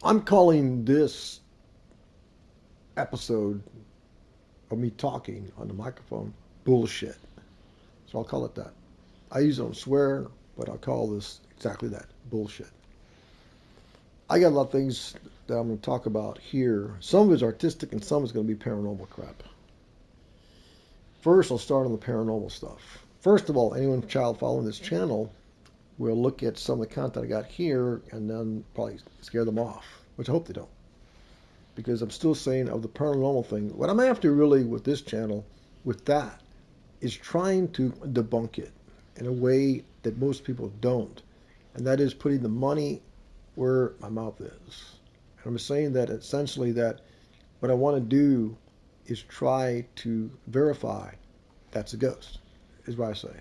I'm calling this episode of me talking on the microphone bullshit. So I'll call it that. I usually don't swear, but I'll call this exactly that bullshit. I got a lot of things that I'm going to talk about here. Some of it's artistic and some is going to be paranormal crap. First, I'll start on the paranormal stuff. First of all, anyone child following this channel will look at some of the content I got here and then probably scare them off, which I hope they don't. Because I'm still saying of the paranormal thing, what I'm after really with this channel, with that, is trying to debunk it in a way that most people don't. And that is putting the money where my mouth is. And I'm saying that essentially that what I want to do is try to verify that's a ghost, is what I say.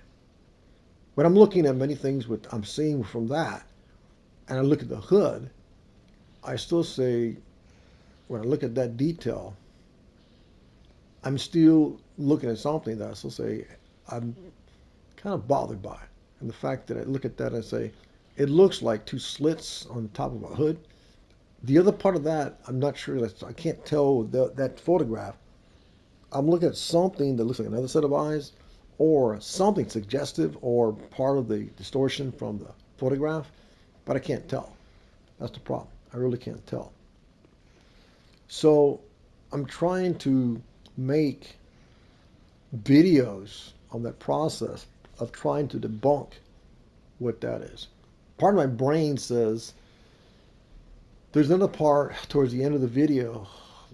When I'm looking at many things, what I'm seeing from that, and I look at the hood, I still say, when I look at that detail, I'm still looking at something that I still say I'm kind of bothered by. And the fact that I look at that and say, it looks like two slits on the top of a hood. The other part of that, I'm not sure. I can't tell that photograph. I'm looking at something that looks like another set of eyes, or something suggestive, or part of the distortion from the photograph, but I can't tell. That's the problem. I really can't tell. So I'm trying to make videos on that process of trying to debunk what that is. Part of my brain says there's another part towards the end of the video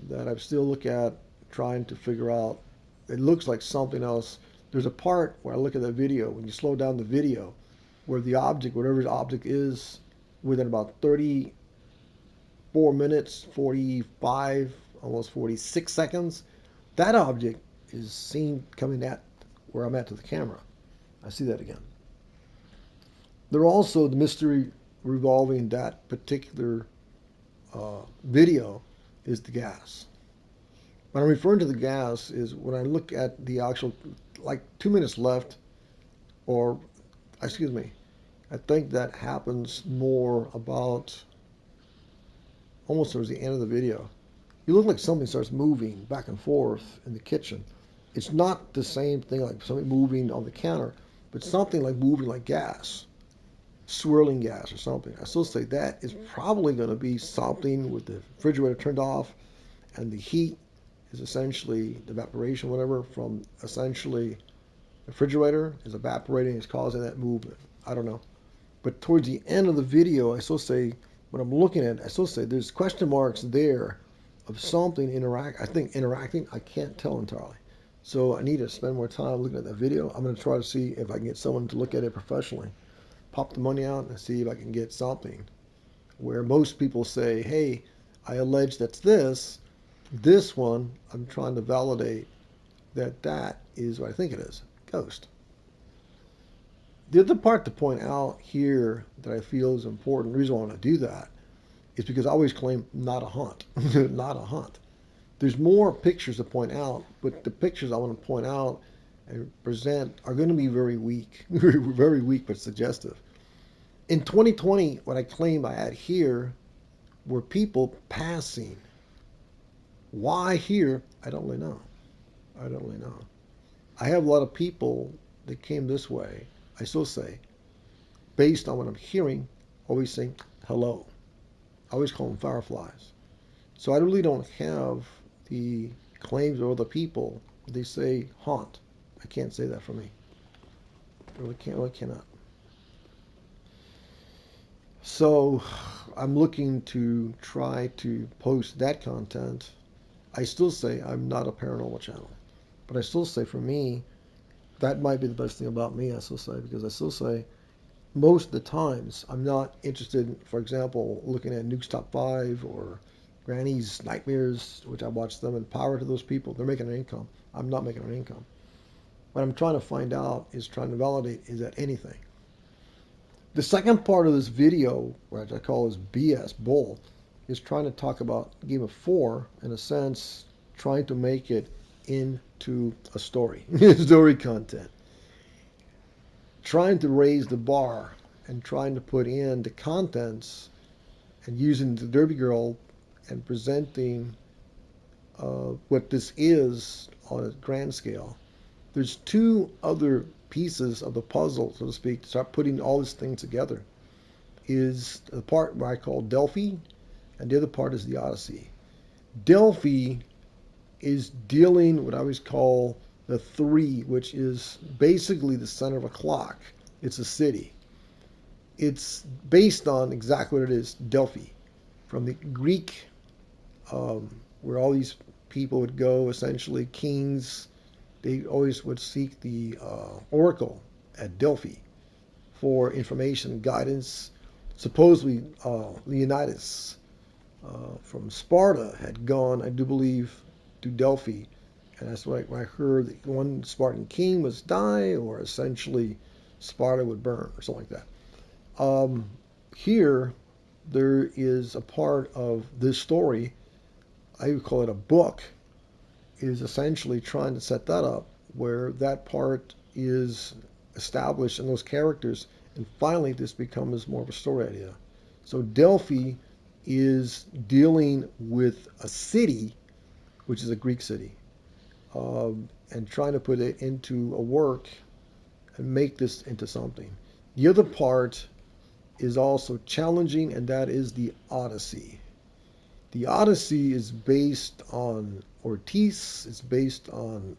that I still look at trying to figure out. It looks like something else. There's a part where I look at that video, when you slow down the video, where the object, whatever the object is, within about 34 minutes, 45, almost 46 seconds, that object is seen coming at where I'm at to the camera. I see that again. There are also the mystery revolving that particular video is the gas. When I'm referring to the gas is when I look at the actual, like 2 minutes left, or excuse me, I think that happens more about almost towards the end of the video. You look like something starts moving back and forth in the kitchen. It's not the same thing like something moving on the counter, but something like moving like gas, swirling gas or something. I still say that is probably going to be something with the refrigerator turned off and the heat is essentially the evaporation, whatever, from essentially the refrigerator is evaporating, is causing that movement. I don't know. But towards the end of the video, I still say, when I'm looking at it, I still say there's question marks there of something interacting. I can't tell entirely. So I need to spend more time looking at that video. I'm going to try to see if I can get someone to look at it professionally. Pop the money out and see if I can get something where most people say, hey, I allege that's this. This one, I'm trying to validate that that is what I think it is, ghost. The other part to point out here that I feel is important, the reason I want to do that, is because I always claim not a hunt, not a hunt. There's more pictures to point out, but the pictures I want to point out and present are going to be very weak, very weak but suggestive. In 2020, what I claim I had here were people passing. Why here? I don't really know. I don't really know. I have a lot of people that came this way. I still say, based on what I'm hearing, always saying hello. I always call them fireflies. So I really don't have the claims of other people. They say haunt. I can't say that for me. I really can't. Really cannot. So I'm looking to try to post that content. I still say I'm not a paranormal channel, but I still say for me, that might be the best thing about me, I still say, because I still say most of the times I'm not interested in, for example, looking at Nuke's Top 5 or Granny's Nightmares, which I watch them, and power to those people. They're making an income. I'm not making an income. What I'm trying to find out is trying to validate, is that anything? The second part of this video, which I call this BS bull, is trying to talk about Game of 4, in a sense, trying to make it into a story, story content. Trying to raise the bar and trying to put in the contents and using the Derby Girl and presenting what this is on a grand scale. There's two other pieces of the puzzle, so to speak, to start putting all this thing together. Is the part where I call Delphi, and the other part is the Odyssey. Delphi is dealing what I always call the three, which is basically the center of a clock. It's a city. It's based on exactly what it is, Delphi, from the Greek, where all these people would go, essentially kings. They always would seek the oracle at Delphi for information, guidance. Supposedly, Leonidas from Sparta had gone, I do believe, to Delphi, and that's why I heard that one Spartan king was die, or essentially Sparta would burn, or something like that. Here, there is a part of this story, I would call it a book, is essentially trying to set that up, where that part is established in those characters, and finally this becomes more of a story idea. So Delphi is dealing with a city, which is a Greek city, and trying to put it into a work and make this into something. The other part is also challenging, and that is the Odyssey. The Odyssey is based on Ortiz. It's based on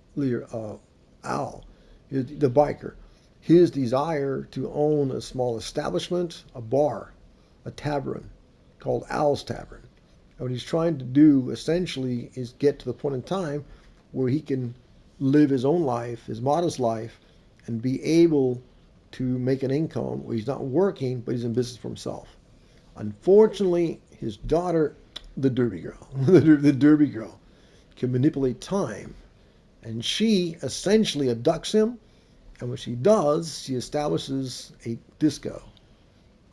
Al, the biker. His desire to own a small establishment, a bar, a tavern called Al's Tavern. And what he's trying to do essentially is get to the point in time where he can live his own life, his modest life, and be able to make an income where he's not working, but he's in business for himself. Unfortunately, his daughter, the Derby Girl, the Derby Girl, can manipulate time, and she essentially abducts him. And what she does, she establishes a disco,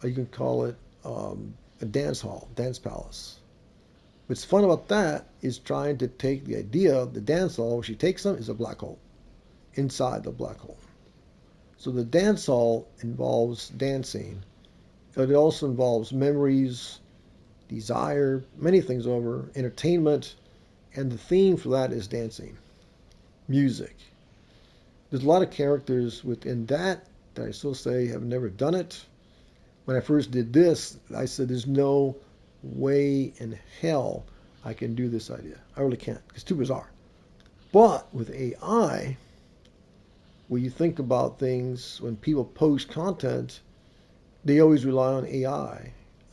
or you can call it a dance hall, dance palace. What's fun about that is trying to take the idea of the dance hall, where she takes them, is a black hole, inside the black hole. So the dance hall involves dancing, but it also involves memories, desire, many things over, entertainment, and the theme for that is dancing, music. There's a lot of characters within that I still say have never done it. When I first did this, I said there's no way in hell I can do this idea. I really can't. It's too bizarre. But with AI, when you think about things, when people post content, they always rely on AI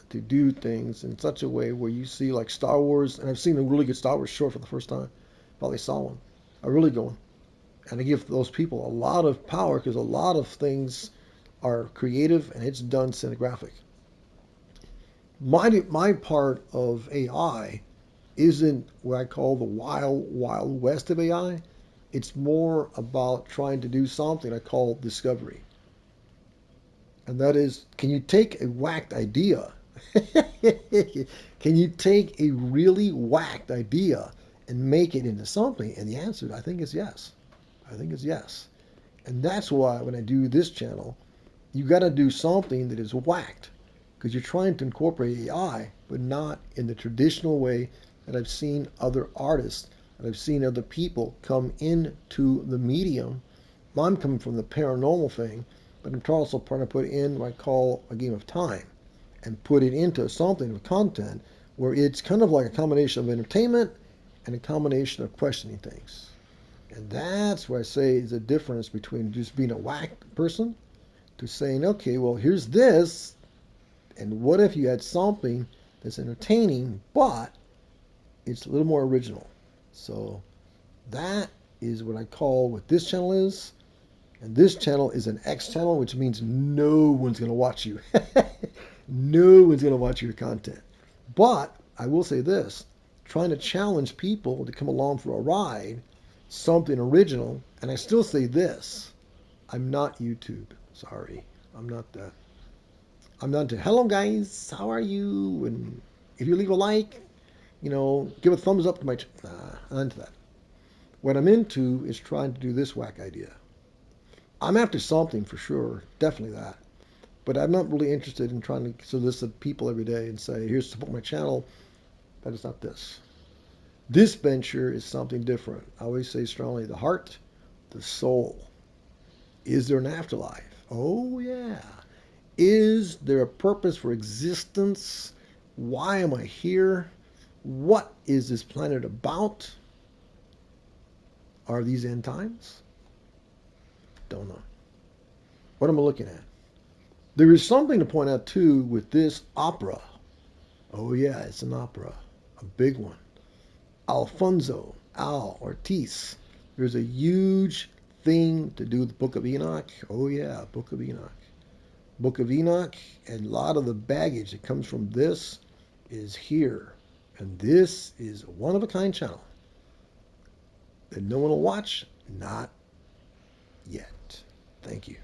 to do things in such a way where you see like Star Wars, and I've seen a really good Star Wars short for the first time. Probably saw one. A really good one. And I give those people a lot of power because a lot of things are creative and it's done cinematographic. My part of AI isn't what I call the wild west of AI. It's more about trying to do something I call discovery. And that is, can you take a whacked idea? Can you take a really whacked idea and make it into something? And the answer, I think, is yes. I think it's yes. And that's why when I do this channel, you got to do something that is whacked, because you're trying to incorporate AI, but not in the traditional way that I've seen other artists, that I've seen other people come into the medium. I'm coming from the paranormal thing, but I'm also trying to put in what I call a game of time and put it into something with content where it's kind of like a combination of entertainment and a combination of questioning things. And that's where I say is the difference between just being a whacked person to saying, okay, well, here's this, and what if you had something that's entertaining, but it's a little more original. So that is what I call what this channel is. And this channel is an X channel, which means no one's going to watch you. No one's going to watch your content. But I will say this, trying to challenge people to come along for a ride, something original, and I still say this, I'm not YouTube. Sorry, I'm not that. I'm not into, hello guys, how are you? And if you leave a like, give a thumbs up to my I'm into that. What I'm into is trying to do this whack idea. I'm after something for sure, definitely that. But I'm not really interested in trying to solicit people every day and say, here's support my channel. That is not this. This venture is something different. I always say strongly, the heart, the soul. Is there an afterlife? Oh, yeah. Is there a purpose for existence? Why am I here? What is this planet about? Are these end times? Don't know. What am I looking at? There is something to point out, too, with this opera. Oh, yeah, it's an opera. A big one. Alfonso Al Ortiz. There's a huge thing to do with the Book of Enoch. Oh, yeah, Book of Enoch. Book of Enoch, and a lot of the baggage that comes from this is here. And this is a one-of-a-kind channel that no one will watch, not yet. Thank you.